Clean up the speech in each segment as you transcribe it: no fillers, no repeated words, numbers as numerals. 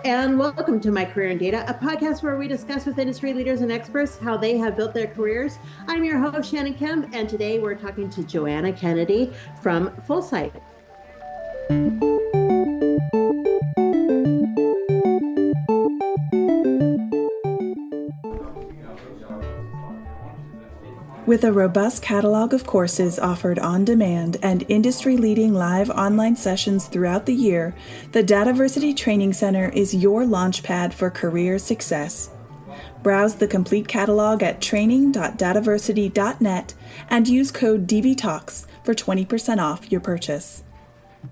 and welcome to My Career in Data, a podcast where we discuss with industry leaders and experts how they have built their careers. I'm your host, Shannon Kemp, and today we're talking to Joanna Kennedy from Fullsight. With a robust catalog of courses offered on demand and industry-leading live online sessions throughout the year, the DATAVERSITY Training Center is your launchpad for career success. Browse the complete catalog at training.dataversity.net and use code DVTalks for 20% off your purchase.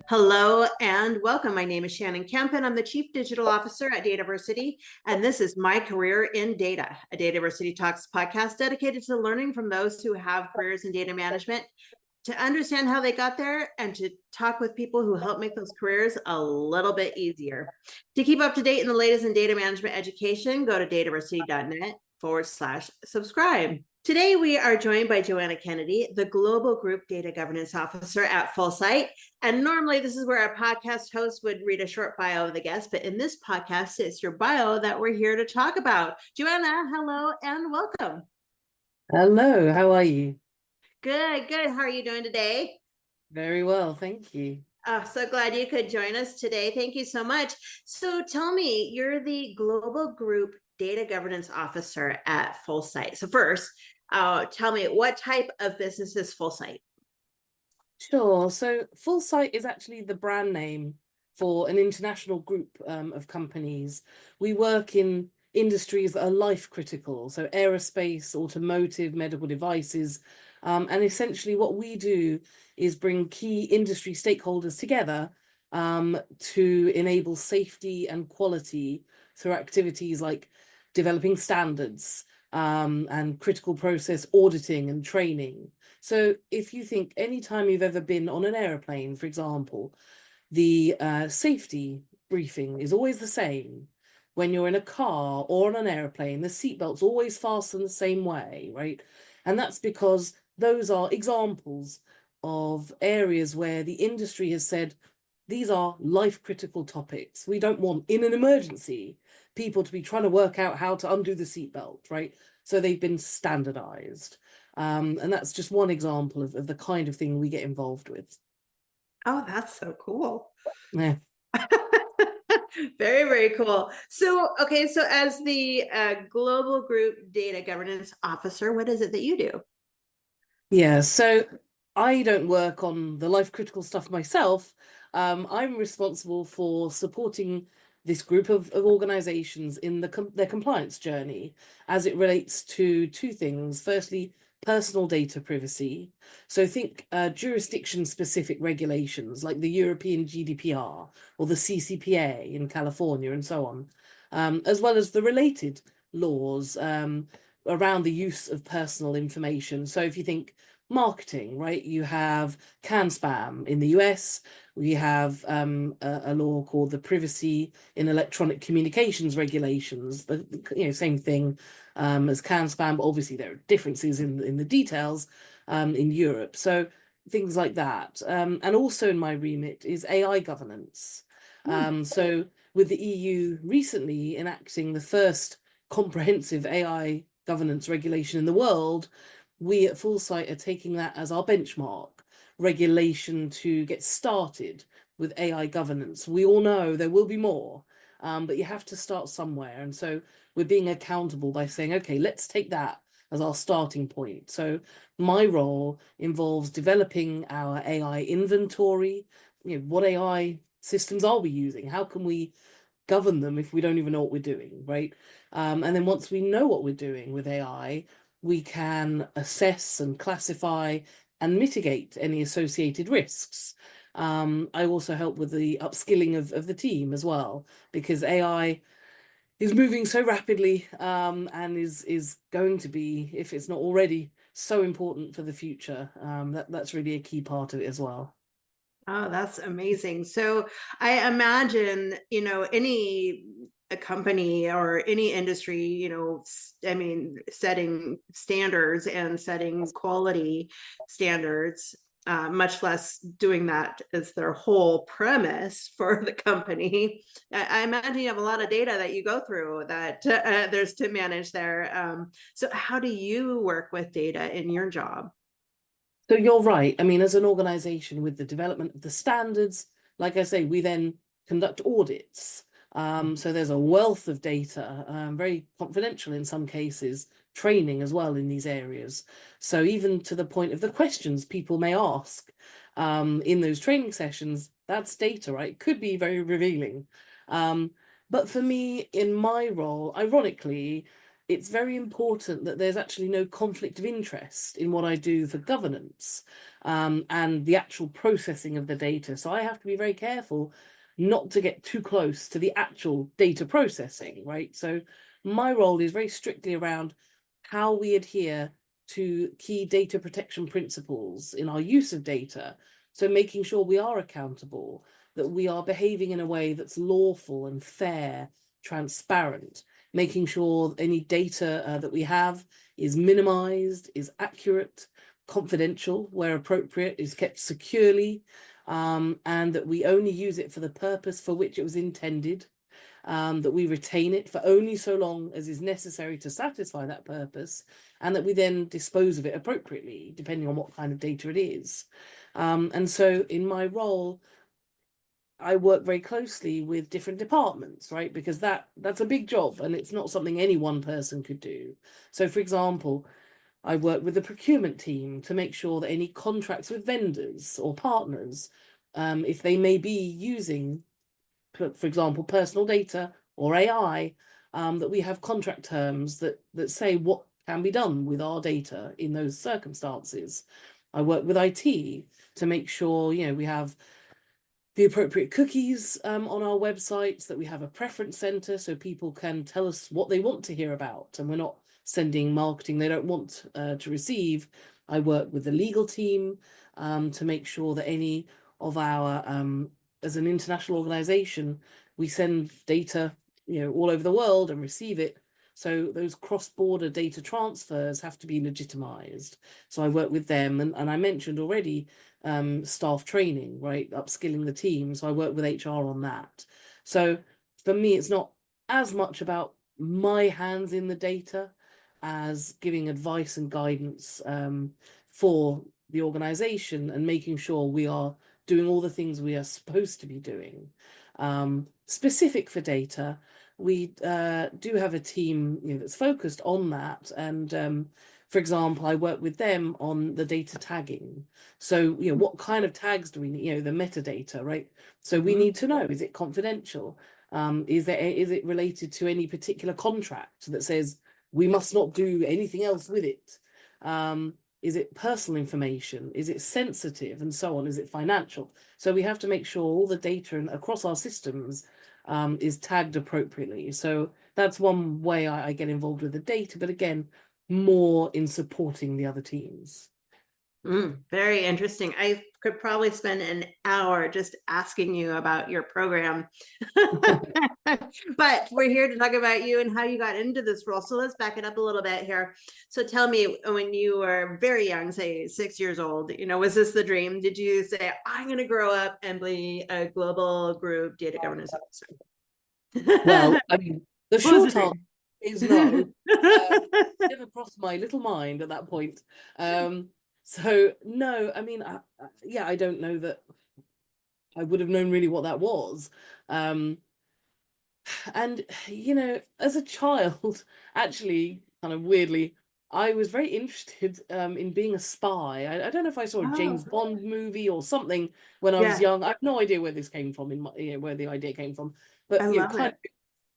Hello and welcome. My name is Shannon Kemp and I'm the Chief Digital Officer at DATAVERSITY, and this is My Career in Data, a DATAVERSITY Talks podcast dedicated to learning from those who have careers in data management, to understand how they got there and to talk with people who help make those careers a little bit easier. To keep up to date in the latest in data management education, go to dataversity.net/subscribe. Today, we are joined by Joanna Kennedy, the Global Group Data Governance Officer at Fullsight. And normally, this is where a podcast host would read a short bio of the guest, but in this podcast, it's your bio that we're here to talk about. Joanna, hello and welcome. Hello, how are you? Good, good. How are you doing today? Very well, thank you. Oh, so glad you could join us today. Thank you so much. So tell me, you're the Global Group Data Governance Officer at Fullsight. So first, tell me, what type of business is Fullsight? Sure. So Fullsight is actually the brand name for an international group of companies. We work in industries that are life critical, so aerospace, automotive, medical devices, and essentially what we do is bring key industry stakeholders together to enable safety and quality through activities like developing standards, and critical process auditing and training. So if you think anytime you've ever been on an airplane, for example, the safety briefing is always the same. When you're in a car or on an airplane, the seatbelt's always fastened the same way, right? And that's because those are examples of areas where the industry has said, these are life critical topics. We don't want, in an emergency, people to be trying to work out how to undo the seatbelt, right? So they've been standardized. And that's just one example of the kind of thing we get involved with. Oh, that's so cool. Yeah. Very, very cool. So, okay, so as the Global Group Data Governance Officer, what is it that you do? Yeah, so I don't work on the life critical stuff myself. I'm responsible for supporting this group of organizations in their compliance journey as it relates to two things. Firstly, personal data privacy. So think jurisdiction-specific regulations like the European GDPR or the CCPA in California and so on, as well as the related laws around the use of personal information. So if you think marketing, right, you have CAN-SPAM in the US. We have a law called the Privacy in Electronic Communications Regulations, same thing as CAN-SPAM, but obviously there are differences in the details in Europe. So things like that. And also in my remit is AI governance. So with the EU recently enacting the first comprehensive AI governance regulation in the world, we at Fullsight are taking that as our benchmark regulation to get started with AI governance. We all know there will be more, but you have to start somewhere. And so we're being accountable by saying, okay, let's take that as our starting point. So my role involves developing our AI inventory. What AI systems are we using? How can we govern them if we don't even know what we're doing, right? And then once we know what we're doing with AI, we can assess and classify and mitigate any associated risks. I also help with the upskilling of the team as well, because AI is moving so rapidly and is going to be, if it's not already, so important for the future. That's really a key part of it as well. Oh, that's amazing. So I imagine, any a company or any industry, setting standards and setting quality standards much less doing that as their whole premise for the company. I imagine you have a lot of data that you go through that there's to manage there. So how do you work with data in your job? So you're right. I mean, as an organization with the development of the standards, like I say, we then conduct audits. So there's a wealth of data, very confidential in some cases, training as well in these areas. So even to the point of the questions people may ask in those training sessions, that's data, right? It could be very revealing. But for me, in my role, ironically, it's very important that there's actually no conflict of interest in what I do for governance and the actual processing of the data. So I have to be very careful not to get too close to the actual data processing, right? So my role is very strictly around how we adhere to key data protection principles in our use of data. So making sure we are accountable, that we are behaving in a way that's lawful and fair, transparent, making sure any data that we have is minimized, is accurate, confidential where appropriate, is kept securely, and that we only use it for the purpose for which it was intended, that we retain it for only so long as is necessary to satisfy that purpose, and that we then dispose of it appropriately, depending on what kind of data it is. And so in my role, I work very closely with different departments, right? Because that's a big job and it's not something any one person could do. So for example, I work with the procurement team to make sure that any contracts with vendors or partners, if they may be using, for example, personal data or AI, that we have contract terms that say what can be done with our data in those circumstances. I work with IT to make sure, we have the appropriate cookies on our websites, that we have a preference center so people can tell us what they want to hear about, and we're not sending marketing they don't want to receive. I work with the legal team to make sure that any of our, as an international organization, we send data, all over the world and receive it. So those cross-border data transfers have to be legitimized. So I work with them, and I mentioned already staff training, right? Upskilling the team. So I work with HR on that. So for me, it's not as much about my hands in the data as giving advice and guidance for the organization and making sure we are doing all the things we are supposed to be doing. Specific for data, we do have a team that's focused on that. And for example, I work with them on the data tagging. So, what kind of tags do we need? The metadata, right? So we need to know, is it confidential? Is it related to any particular contract that says we must not do anything else with it? Is it personal information? Is it sensitive, and so on? Is it financial? So we have to make sure all the data across our systems is tagged appropriately. So that's one way I get involved with the data, but again, more in supporting the other teams. Very interesting. I could probably spend an hour just asking you about your program, but we're here to talk about you and how you got into this role. So let's back it up a little bit here. So tell me, when you were very young, say 6 years old, was this the dream? Did you say, I'm going to grow up and be a global group data governance officer? Well, I mean, the short answer is no. Never crossed my little mind at that point. So no, I mean, I don't know that I would have known really what that was. And as a child, actually, kind of weirdly, I was very interested in being a spy. I don't know if I saw a James Bond movie or something when I was young. I have no idea where this came from, where the idea came from. But I love kind it. of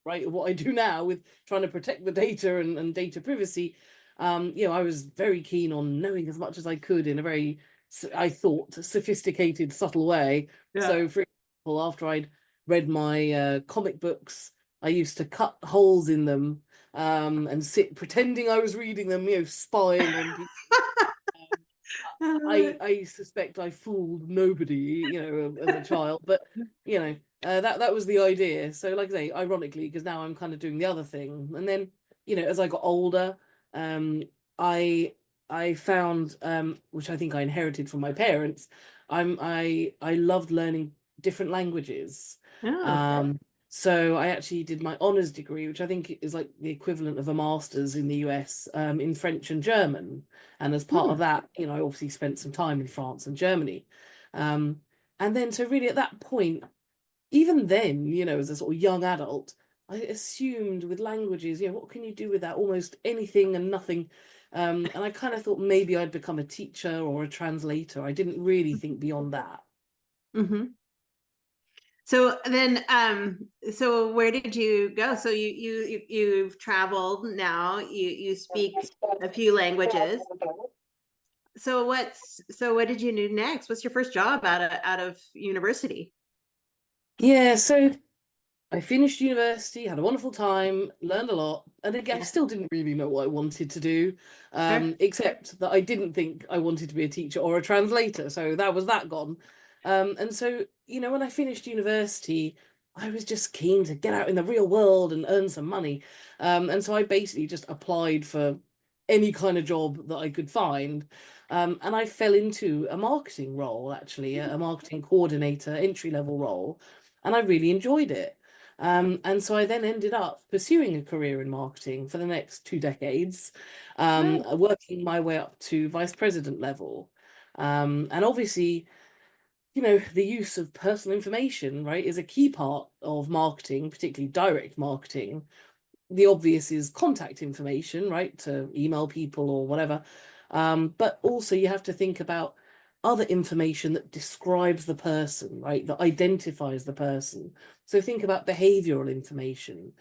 right, what I do now with trying to protect the data and data privacy. I was very keen on knowing as much as I could in a very, I thought, sophisticated, subtle way. Yeah. So, for example, after I'd read my comic books, I used to cut holes in them and sit pretending I was reading them, spying on people. I suspect I fooled nobody, as a child, but that was the idea. So, like I say, ironically, because now I'm kind of doing the other thing, and then as I got older, I I found, which I think I inherited from my parents, I loved learning different languages. Oh, Um, so I actually did my honours degree, which I think is like the equivalent of a master's in the US, in French and German. And as part of hmm. that, I obviously spent some time in France and Germany. Um, and then so really at that point, even then, as a sort of young adult, I assumed with languages, what can you do with that? Almost anything and nothing. And I kind of thought maybe I'd become a teacher or a translator. I didn't really think beyond that. Hmm. So then, so where did you go? So you've traveled now. You speak a few languages. So what did you do next? What's your first job out of university? Yeah, so I finished university, had a wonderful time, learned a lot, and again, I Yeah, still didn't really know what I wanted to do, sure. except that I didn't think I wanted to be a teacher or a translator, so that was that gone. And so, when I finished university, I was just keen to get out in the real world and earn some money. And so I basically just applied for any kind of job that I could find. And I fell into a marketing role, actually, a marketing coordinator, entry level role, and I really enjoyed it. And so I then ended up pursuing a career in marketing for the next 2 decades, Right. working my way up to vice president level. And obviously, the use of personal information, right, is a key part of marketing, particularly direct marketing. The obvious is contact information, right, to email people or whatever. But also you have to think about other information that describes the person, right, that identifies the person. So think about behavioral information,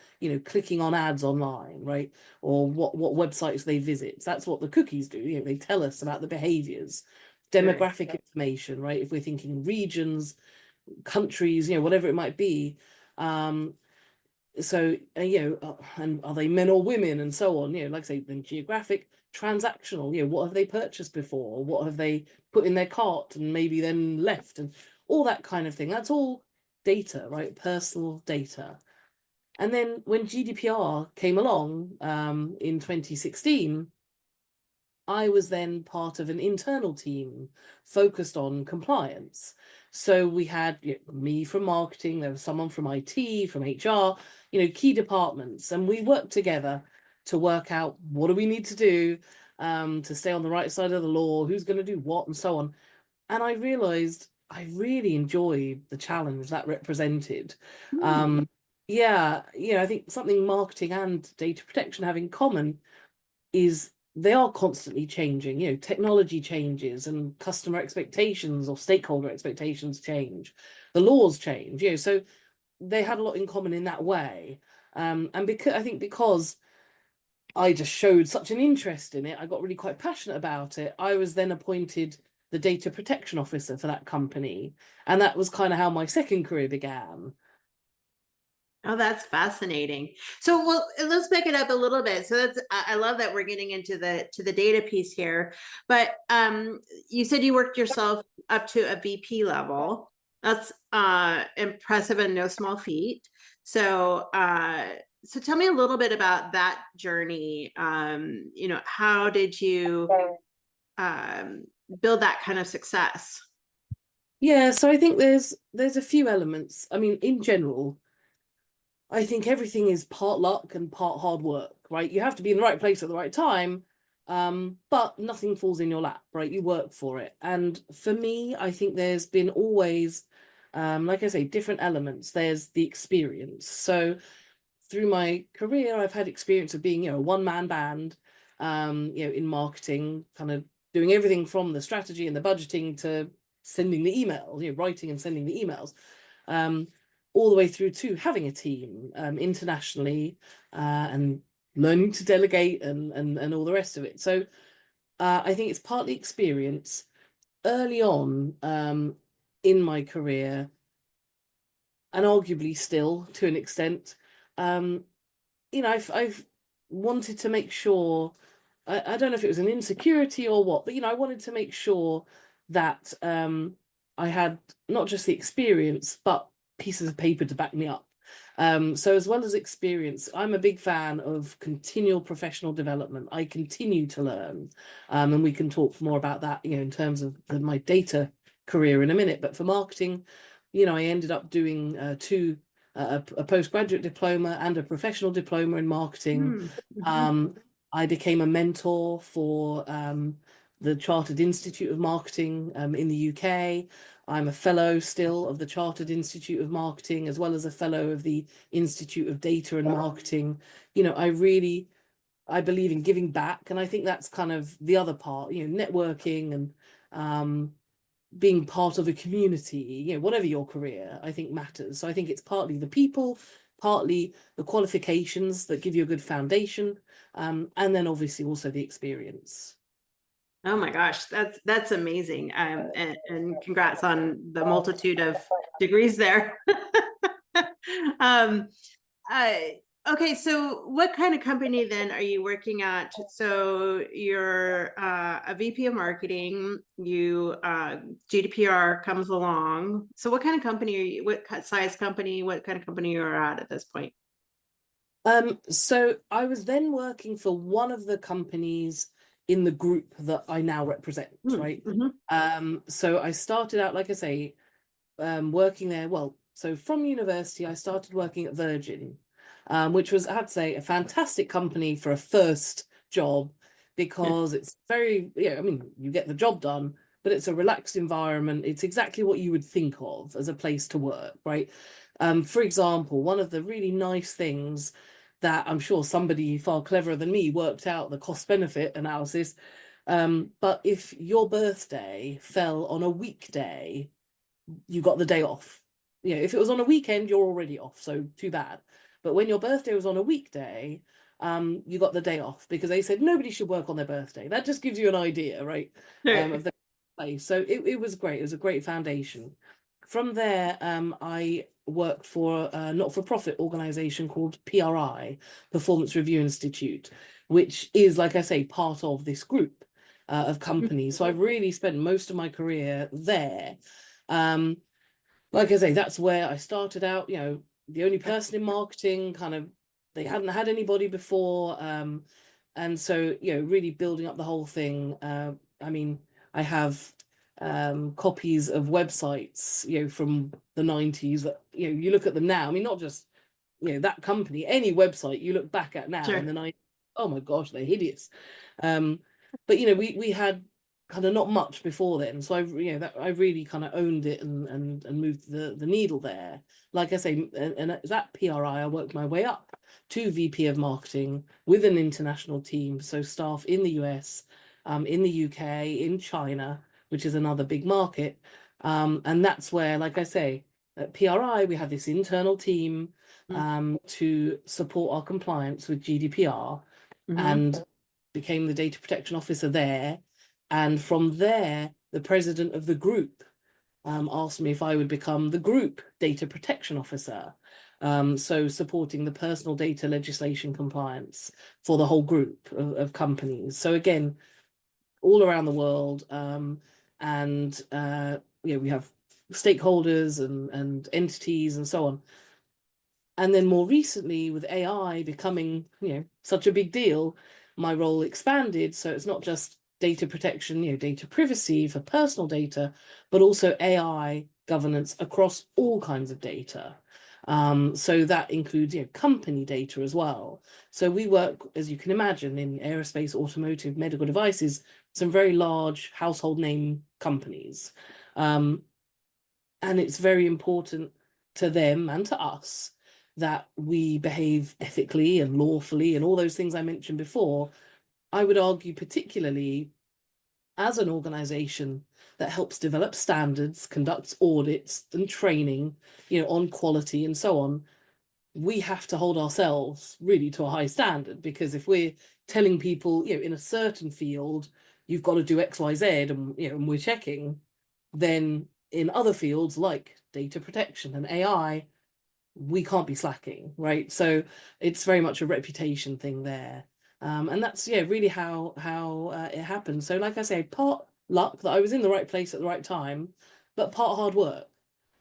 clicking on ads online, right, or what websites they visit. That's what the cookies do. They tell us about the behaviors. Sure. Demographic information, right? If we're thinking regions, countries, whatever it might be. Um, and are they men or women and so on, like I say, then geographic, transactional, what have they purchased before? What have they put in their cart and maybe then left, and all that kind of thing. That's all data, right? Personal data. And then when GDPR came along, in 2016, I was then part of an internal team focused on compliance. So we had, me from marketing, there was someone from IT, from HR, key departments, and we worked together to work out what do we need to do, to stay on the right side of the law, who's going to do what, and so on. And I realized I really enjoyed the challenge that represented. Hmm. Um, yeah, I think something marketing and data protection have in common is they are constantly changing. Technology changes and customer expectations or stakeholder expectations change. The laws change, so they had a lot in common in that way. And because I just showed such an interest in it, I got really quite passionate about it. I was then appointed the data protection officer for that company. And that was kind of how my second career began. Oh, that's fascinating. So, well, let's back it up a little bit. So I love that we're getting into the data piece here. But you said you worked yourself up to a VP level. That's impressive and no small feat. So, so tell me a little bit about that journey. How did you um, build that kind of success? Yeah, so I think there's a few elements. I mean, in general, I think everything is part luck and part hard work, right? You have to be in the right place at the right time, but nothing falls in your lap, right? You work for it. And for me, I think there's been always, like I say, different elements. There's the experience. So through my career, I've had experience of being, a one-man band, in marketing, kind of doing everything from the strategy and the budgeting to sending the emails, writing and sending the emails. Um, all the way through to having a team, internationally, and learning to delegate and all the rest of it. So I think it's partly experience. Early on, in my career, and arguably still to an extent, um, I've wanted to make sure. I don't know if it was an insecurity or what, but I wanted to make sure that I had not just the experience but pieces of paper to back me up. So as well as experience, I'm a big fan of continual professional development. I continue to learn, and we can talk more about that, in terms of my data career in a minute. But for marketing, I ended up doing a postgraduate diploma and a professional diploma in marketing. I became a mentor for the Chartered Institute of Marketing in the UK. I'm a fellow still of the Chartered Institute of Marketing, as well as a fellow of the Institute of Data and Marketing. I believe in giving back, and I think that's kind of the other part, networking and being part of a community, whatever your career, I think matters. So I think it's partly the people, partly the qualifications that give you a good foundation, and then obviously also the experience. Oh my gosh, that's amazing. And congrats on the multitude of degrees there. um, okay, so what kind of company then are you working at? So you're a VP of marketing, GDPR comes along. So what kind of company are you, what size company, what kind of company you're at this point? So I was then working for one of the companies in the group that I now represent, right? So I started out, like I say, working there. Well, so from university, I started working at Virgin, which was, I have to say, a fantastic company for a first job, because it's very, I mean, you get the job done, but it's a relaxed environment. It's exactly what you would think of as a place to work, right? For example, one of the really nice things that I'm sure somebody far cleverer than me worked out, the cost benefit analysis. But if your birthday fell on a weekday, you got the day off. If it was on a weekend, you're already off, so too bad. But when your birthday was on a weekday, you got the day off, because they said nobody should work on their birthday. That just gives you an idea, right? Of the place. So it was great. It was a great foundation. From there, I worked for a not-for-profit organization called PRI, Performance Review Institute, which is, like I say, part of this group of companies. So I've really spent most of my career there. Like I say, that's where I started out, the only person in marketing, kind of, they hadn't had anybody before. And so, really building up the whole thing. I mean, I have copies of websites, from the 90s that, you look at them now. I mean, not just, that company, any website you look back at now in the 90s, oh my gosh, they're hideous. But, we had kind of not much before then. So I really kind of owned it and moved the needle there. Like I say, and at that PRI, I worked my way up to VP of marketing with an international team. So staff in the US, in the UK, in China, which is another big market. And that's where, like I say, at PRI, we had this internal team to support our compliance with GDPR, and became the data protection officer there. And from there, the president of the group asked me if I would become the group data protection officer. So supporting the personal data legislation compliance for the whole group of companies. So again, all around the world. And we have stakeholders and entities and so on. And then more recently, with AI becoming, such a big deal, my role expanded. So it's not just data protection, data privacy for personal data, but also AI governance across all kinds of data. So that includes, company data as well. So we work, as you can imagine, in aerospace, automotive, medical devices, some very large household name companies. And it's very important to them and to us that we behave ethically and lawfully and all those things I mentioned before. I would argue, particularly as an organization that helps develop standards, conducts audits and training, on quality and so on, we have to hold ourselves really to a high standard, because if we're telling people, in a certain field, you've got to do X, Y, Z, and, and we're checking, then in other fields like data protection and AI, we can't be slacking, right? So it's very much a reputation thing there. And that's, really how it happened. So like I say, part luck that I was in the right place at the right time, but part hard work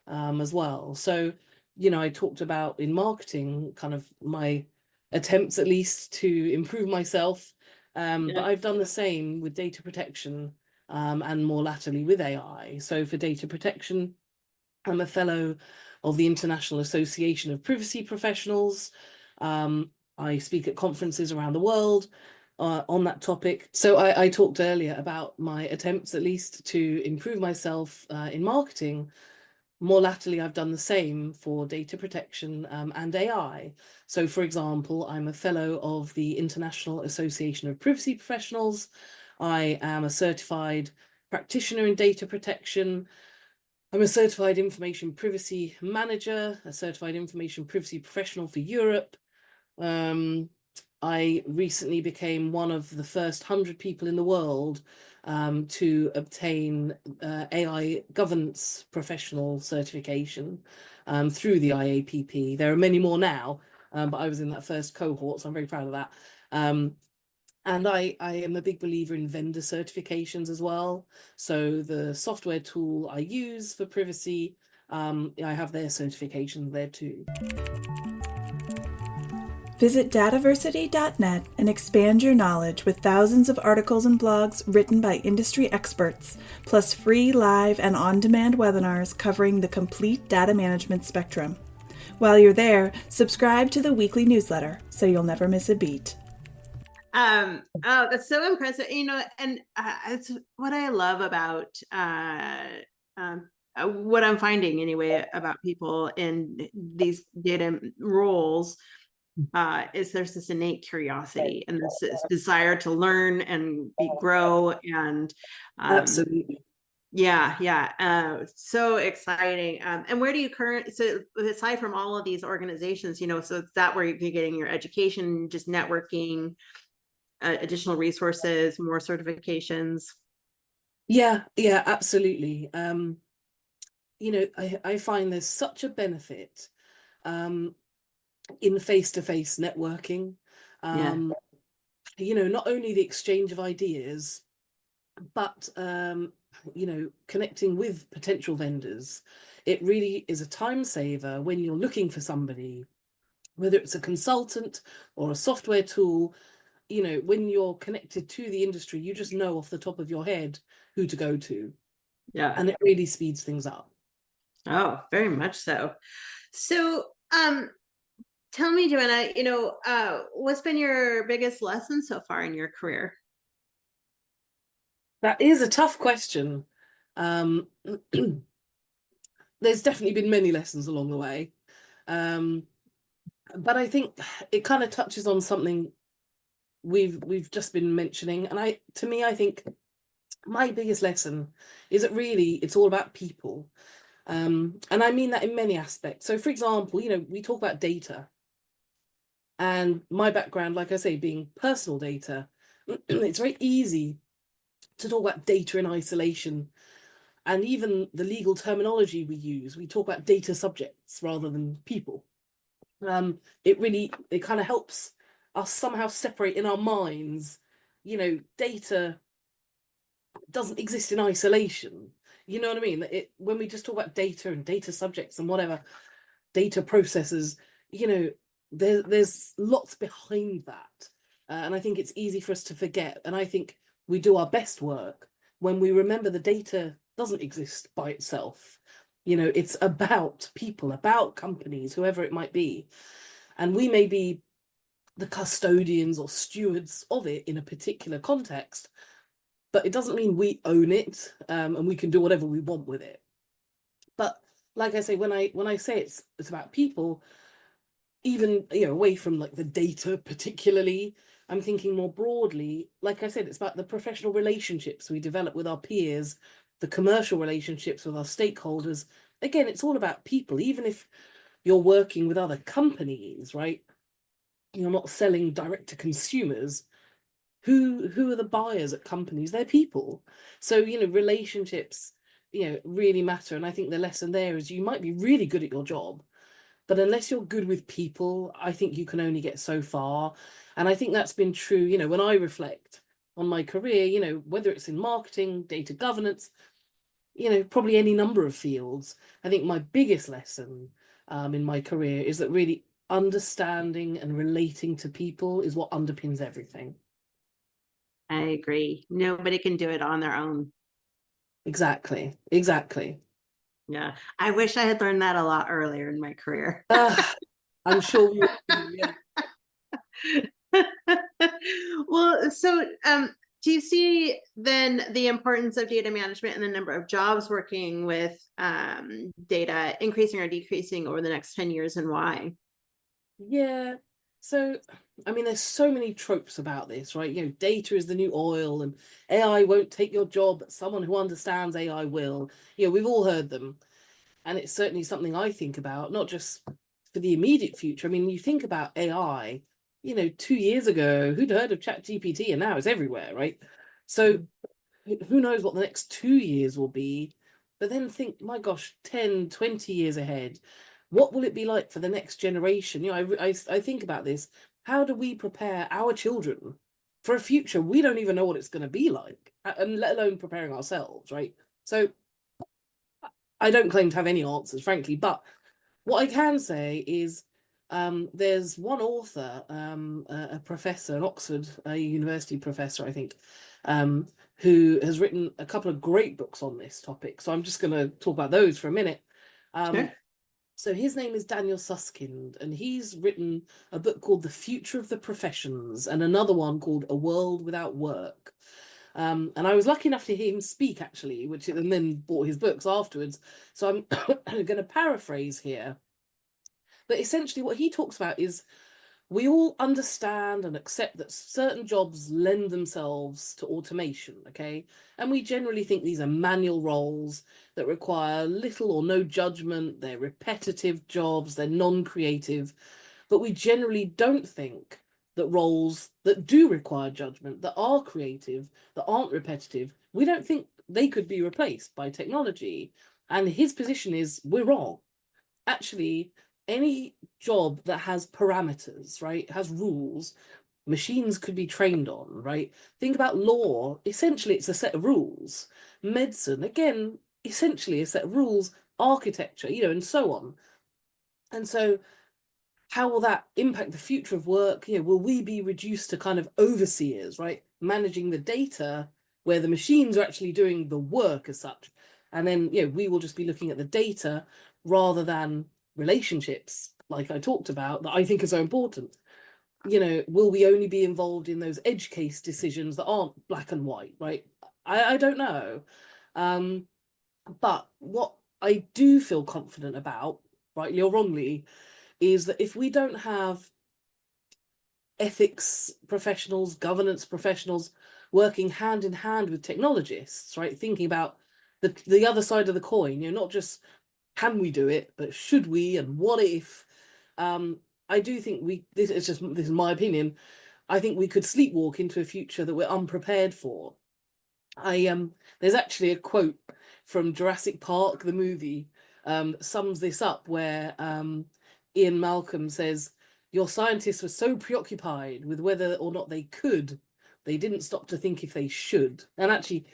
as well. So I talked about in marketing kind of my attempts at least to improve myself. But I've done the same with data protection, and more latterly with AI. So for data protection, I'm a fellow of the International Association of Privacy Professionals. I speak at conferences around the world on that topic. So I talked earlier about my attempts, at least, to improve myself in marketing. More latterly, I've done the same for data protection and AI. So, for example, I'm a fellow of the International Association of Privacy Professionals. I am a certified practitioner in data protection. I'm a certified information privacy manager, a certified information privacy professional for Europe. I recently became one of the first 100 people in the world to obtain AI governance professional certification through the IAPP. There are many more now, but I was in that first cohort, so I'm very proud of that. And I am a big believer in vendor certifications as well. So the software tool I use for privacy, I have their certifications there too. Visit dataversity.net and expand your knowledge with thousands of articles and blogs written by industry experts, plus free live and on-demand webinars covering the complete data management spectrum. While you're there, subscribe to the weekly newsletter so you'll never miss a beat. Oh, that's so impressive. And it's what I love about what I'm finding anyway about people in these data roles is there's this innate curiosity and this desire to learn and grow and Absolutely. So exciting. And where do you so aside from all of these organizations, so is that where you're getting your education, just networking, additional resources, more certifications? Yeah, absolutely. I find there's such a benefit in face-to-face networking. Not only the exchange of ideas, but connecting with potential vendors. It really is a time saver when you're looking for somebody, whether it's a consultant or a software tool. When you're connected to the industry, you just know off the top of your head who to go to. Yeah. And it really speeds things up. Oh, very much so. So, tell me, Joanna, what's been your biggest lesson so far in your career? That is a tough question. There's definitely been many lessons along the way. But I think it kind of touches on something we've just been mentioning. And I think my biggest lesson is that really it's all about people. And I mean that in many aspects. So for example, we talk about data. And my background, like I say, being personal data, it's very easy to talk about data in isolation. And even the legal terminology we use, we talk about data subjects rather than people. It kind of helps us somehow separate in our minds, data doesn't exist in isolation. You know what I mean? When we just talk about data and data subjects and whatever, data processes, there's lots behind that. And I think it's easy for us to forget. And I think we do our best work when we remember the data doesn't exist by itself. It's about people, about companies, whoever it might be. And we may be the custodians or stewards of it in a particular context, but it doesn't mean we own it and we can do whatever we want with it. But like I say, when I say it's about people, even away from like the data particularly, I'm thinking more broadly. Like I said, it's about the professional relationships we develop with our peers, the commercial relationships with our stakeholders. Again, it's all about people. Even if you're working with other companies, right? You're not selling direct to consumers. Who are the buyers at companies? They're people. So relationships really matter. And I think the lesson there is you might be really good at your job, but unless you're good with people, I think you can only get so far. And I think that's been true, when I reflect on my career, whether it's in marketing, data governance, probably any number of fields. I think my biggest lesson in my career is that really understanding and relating to people is what underpins everything. I agree. Nobody can do it on their own. Exactly. Exactly. Yeah. I wish I had learned that a lot earlier in my career. I'm sure we all do, yeah. Well, so do you see then the importance of data management and the number of jobs working with data increasing or decreasing over the next 10 years, and why? Yeah. So, I mean, there's so many tropes about this, right? Data is the new oil and AI won't take your job, but someone who understands AI will. We've all heard them. And it's certainly something I think about, not just for the immediate future. I mean, you think about AI, 2 years ago, who'd heard of ChatGPT, and now it's everywhere, right? So who knows what the next 2 years will be, but then think, my gosh, 10, 20 years ahead, what will it be like for the next generation? I think about this. How do we prepare our children for a future we don't even know what it's going to be like, and let alone preparing ourselves, right? So I don't claim to have any answers, frankly, but what I can say is there's one author, a professor, an Oxford University professor, I think, who has written a couple of great books on this topic. So I'm just going to talk about those for a minute. Sure. So his name is Daniel Susskind, and he's written a book called The Future of the Professions and another one called A World Without Work. And I was lucky enough to hear him speak, actually, and then bought his books afterwards. So I'm going to paraphrase here. But essentially what he talks about is we all understand and accept that certain jobs lend themselves to automation, okay? And we generally think these are manual roles that require little or no judgment, they're repetitive jobs, they're non-creative, but we generally don't think that roles that do require judgment, that are creative, that aren't repetitive, we don't think they could be replaced by technology. And his position is, we're wrong. Actually, any job that has parameters, right, has rules, machines could be trained on, right? Think about law. Essentially, it's a set of rules. Medicine, again, essentially a set of rules. Architecture, and so on. And so how will that impact the future of work? Will we be reduced to kind of overseers, right? Managing the data where the machines are actually doing the work as such. And then, we will just be looking at the data rather than relationships, like I talked about, that I think are so important. Will we only be involved in those edge case decisions that aren't black and white, right? I don't know. But what I do feel confident about, rightly or wrongly, is that if we don't have ethics professionals, governance professionals working hand in hand with technologists, right, thinking about the other side of the coin, not just can we do it, but should we, and what if? I do think this is my opinion, I think we could sleepwalk into a future that we're unprepared for. There's actually a quote from Jurassic Park, the movie, sums this up, where Ian Malcolm says, your scientists were so preoccupied with whether or not they could, they didn't stop to think if they should. And actually,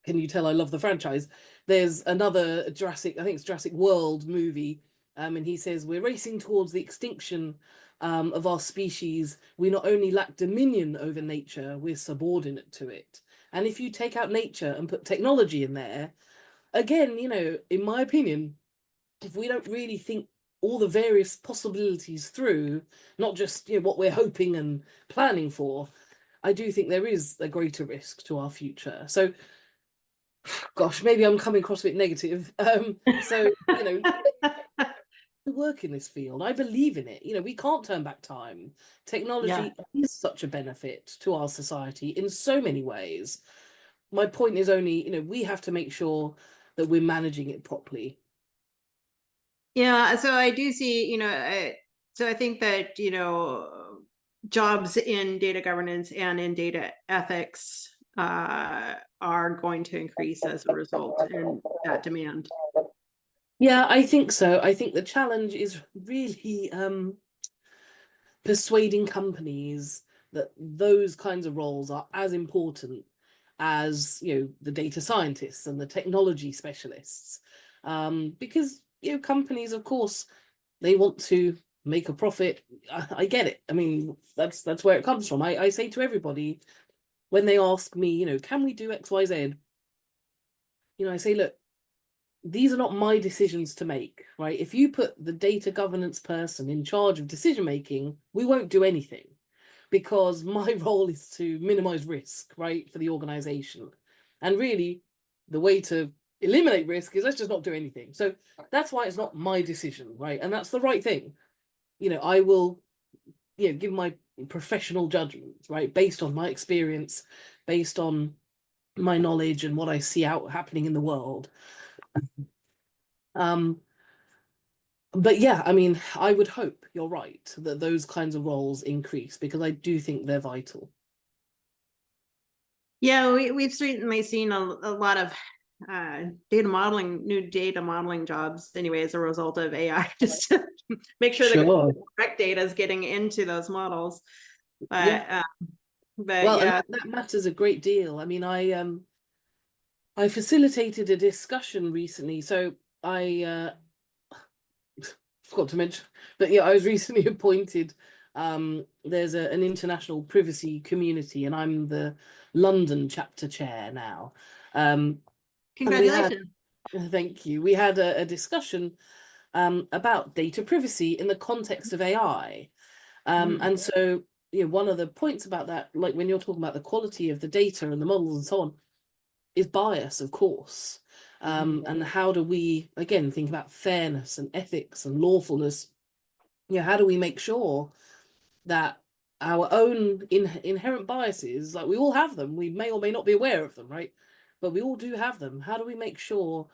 can you tell I love the franchise? There's another Jurassic, I think it's Jurassic World movie, and he says, we're racing towards the extinction of our species. We not only lack dominion over nature, we're subordinate to it. And if you take out nature and put technology in there, again, in my opinion, if we don't really think all the various possibilities through, not just what we're hoping and planning for, I do think there is a greater risk to our future. So, gosh, maybe I'm coming across a bit negative. So, work in this field. I believe in it. We can't turn back time. Technology is such a benefit to our society in so many ways. My point is only, we have to make sure that we're managing it properly. Yeah, so I do see, so I think that, jobs in data governance and in data ethics are going to increase as a result in that demand. Yeah, I think so. I think the challenge is really persuading companies that those kinds of roles are as important as the data scientists and the technology specialists, because companies, of course, they want to make a profit. I get it. I mean, that's where it comes from. I say to everybody when they ask me, you know, can we do X, Y, Z? You know, I say, look, these are not my decisions to make, right? If you put the data governance person in charge of decision making, we won't do anything, because my role is to minimize risk, right, for the organization. And really, the way to eliminate risk is let's just not do anything. So that's why it's not my decision, right? And that's the right thing. You know, I will, you know, give my professional judgment, right, based on my experience, based on my knowledge and what I see out happening in the world. But yeah, I mean, I would hope you're right that those kinds of roles increase, because I do think they're vital. Yeah, we've certainly seen a lot of new data modeling jobs anyway as a result of AI, just to make sure the correct data is getting into those models. But yeah. but Well, yeah, and that matters a great deal. I mean, I facilitated a discussion recently, so I forgot to mention, but yeah, I was recently appointed. There's an international privacy community, and I'm the London chapter chair now. congratulations. Thank you. We had a discussion about data privacy in the context of AI. And so, you know, one of the points about that, like when you're talking about the quality of the data and the models and so on, is bias, of course. And how do we, again, think about fairness and ethics and lawfulness? You know, how do we make sure that our own inherent biases, like we all have them, we may or may not be aware of them, right? But we all do have them. How do we make sure?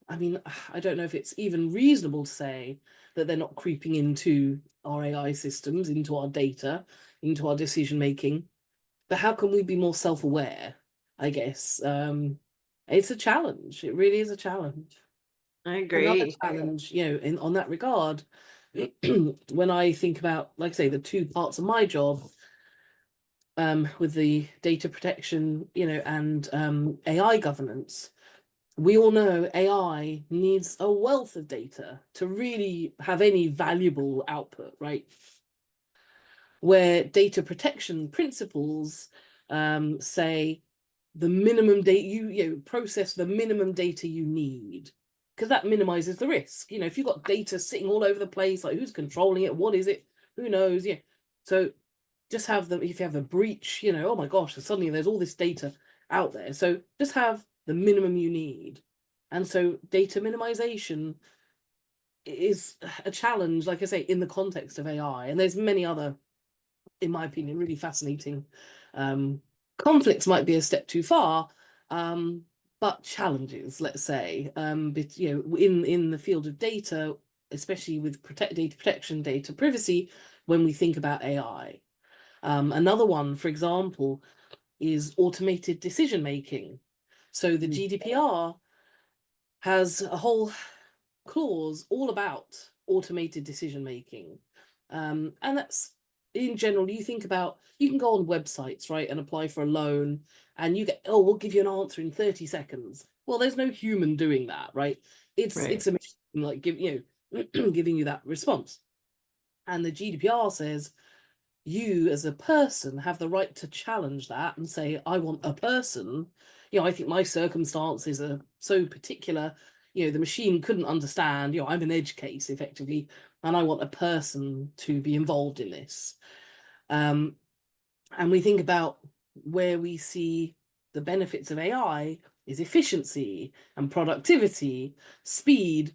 I mean, I don't know if it's even reasonable to say that they're not creeping into our AI systems, into our data, into our decision making. But how can we be more self-aware? I guess it's a challenge. It really is a challenge. I Another agree. challenge, you know, on that regard, when I think about, like I say, the two parts of my job, with the data protection, you know, and AI governance, we all know AI needs a wealth of data to really have any valuable output, right? Where data protection principles say the minimum data you process the minimum data you need, because that minimizes the risk. You know, if you've got data sitting all over the place, like who's controlling it, what is it, who knows? Yeah, so just have them. If you have a breach, you know, oh my gosh, suddenly there's all this data out there. So just have the minimum you need. And so data minimization is a challenge, like I say, in the context of AI. And there's many other, in my opinion, really fascinating conflicts. Might be a step too far, but challenges, let's say, but, you know, in the field of data, especially with data protection, data privacy, when we think about AI. Another one, for example, is automated decision making. So the GDPR has a whole clause all about automated decision making. And that's, in general, you think about, you can go on websites, right, and apply for a loan, and you get, oh, we'll give you an answer in 30 seconds. Well, there's no human doing that, right? It's a machine, like, giving you that response. And the GDPR says you as a person have the right to challenge that and say, I want a person. You know, I think my circumstances are so particular, you know, the machine couldn't understand, you know, I'm an edge case effectively, and I want a person to be involved in this. And we think about where we see the benefits of AI is efficiency and productivity, speed.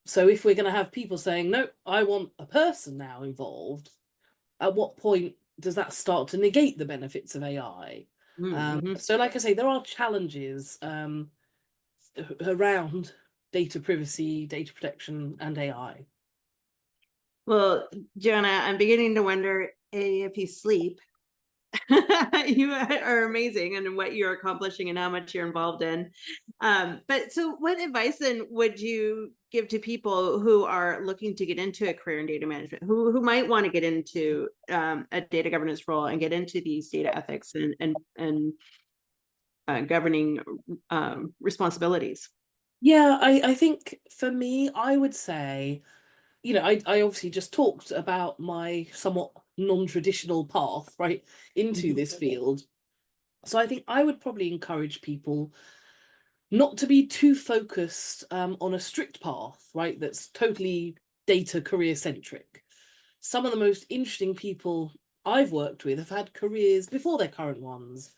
So if we're going to have people saying, no, I want a person now involved, at what point does that start to negate the benefits of AI? So like I say, there are challenges around data privacy, data protection, and AI. Well, Joanna, I'm beginning to wonder if you sleep. You are amazing and what you're accomplishing and how much you're involved in. But so what advice then would you give to people who are looking to get into a career in data management, who might want to get into a data governance role and get into these data ethics and governing responsibilities? Yeah, I think for me, I would say I obviously just talked about my somewhat non-traditional path, right, into this field. So I think I would probably encourage people not to be too focused on a strict path, right, that's totally data career centric. Some of the most interesting people I've worked with have had careers before their current ones.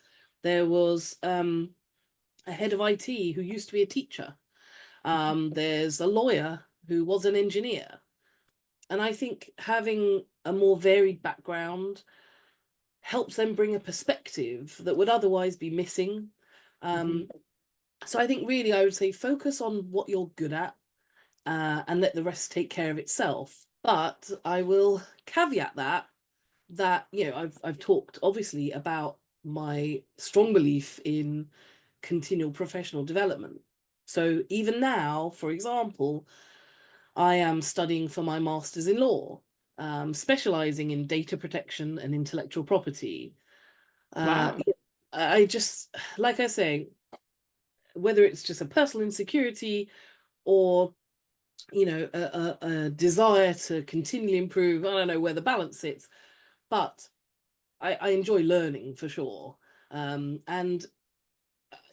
There was a head of IT who used to be a teacher. There's a lawyer who was an engineer. And I think having a more varied background helps them bring a perspective that would otherwise be missing. So I think really I would say focus on what you're good at and let the rest take care of itself. But I will caveat that I've talked obviously about my strong belief in continual professional development. So even now, for example, I am studying for my master's in law, specializing in data protection and intellectual property. Wow. I just, like I say, whether it's just a personal insecurity or a desire to continually improve, I don't know where the balance sits, but I enjoy learning for sure. And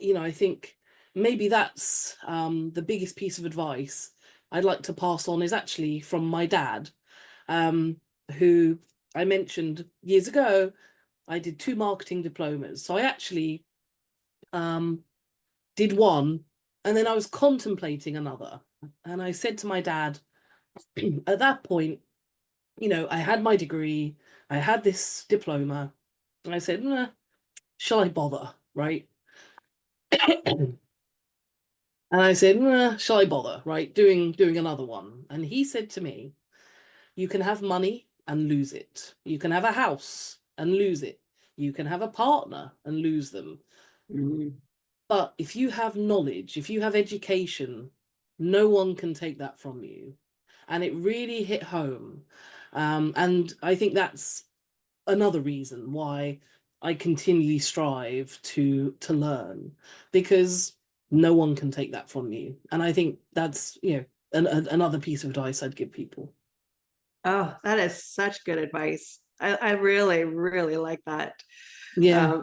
I think maybe that's the biggest piece of advice I'd like to pass on is actually from my dad, who I mentioned years ago. I did 2 marketing diplomas. So I actually did one, and then I was contemplating another. And I said to my dad, at that point, I had my degree, I had this diploma, and I said, nah, shall I bother, right? And I said, nah, shall I bother, right? Doing another one. And he said to me, you can have money and lose it. You can have a house and lose it. You can have a partner and lose them. But if you have knowledge, if you have education, no one can take that from you. And it really hit home. And I think that's another reason why I continually strive to learn, because no one can take that from you. And I think that's, another piece of advice I'd give people. Oh, that is such good advice. I really, really like that. Yeah.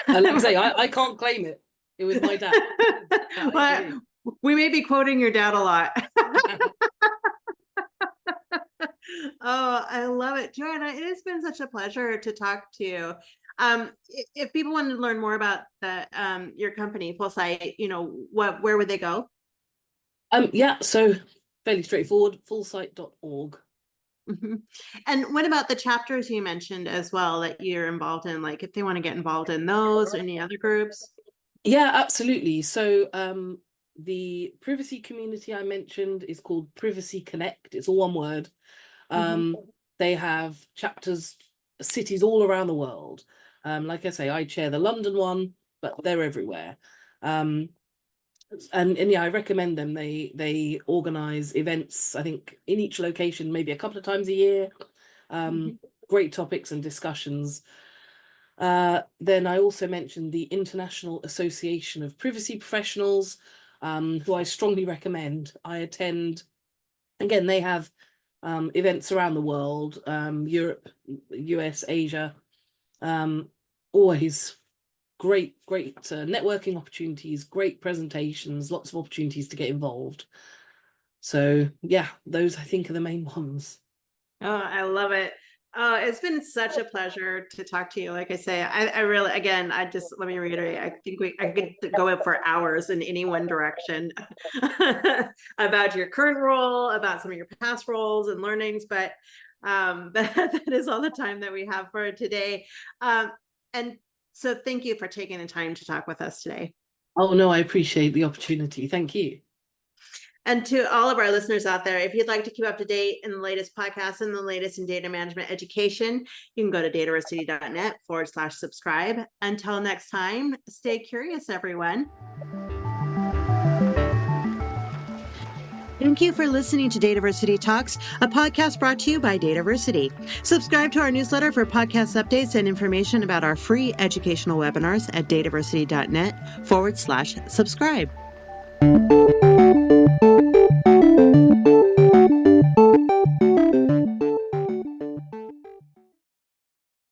And like I say, I can't claim it. It was my dad. Well, we may be quoting your dad a lot. Oh, I love it. Joanna, it has been such a pleasure to talk to you. If people want to learn more about your company, Fullsight, where would they go? So fairly straightforward, fullsight.org. And what about the chapters you mentioned as well that you're involved in? Like if they want to get involved in those or any other groups? Yeah, absolutely. So the privacy community I mentioned is called Privacy Connect. It's all one word. They have chapters, cities all around the world. Like I say, I chair the London one, but they're everywhere. And yeah, I recommend them. They organize events, I think, in each location, maybe a couple of times a year. Great topics and discussions. Then I also mentioned the International Association of Privacy Professionals, who I strongly recommend. I attend. Again, they have events around the world, Europe, US, Asia. Always great networking opportunities, great presentations, lots of opportunities to get involved. So yeah, those I think are the main ones. Oh, I love it. It's been such a pleasure to talk to you. Like I say, I really, again, let me reiterate, I think I could go up for hours in any one direction about your current role, about some of your past roles and learnings, but that is all the time that we have for today. And so thank you for taking the time to talk with us today. Oh, no, I appreciate the opportunity. Thank you. And to all of our listeners out there, if you'd like to keep up to date in the latest podcasts and the latest in data management education, you can go to dataversity.net/subscribe. Until next time, stay curious, everyone. Thank you for listening to DATAVERSITY Talks, a podcast brought to you by DATAVERSITY. Subscribe to our newsletter for podcast updates and information about our free educational webinars at dataversity.net/subscribe.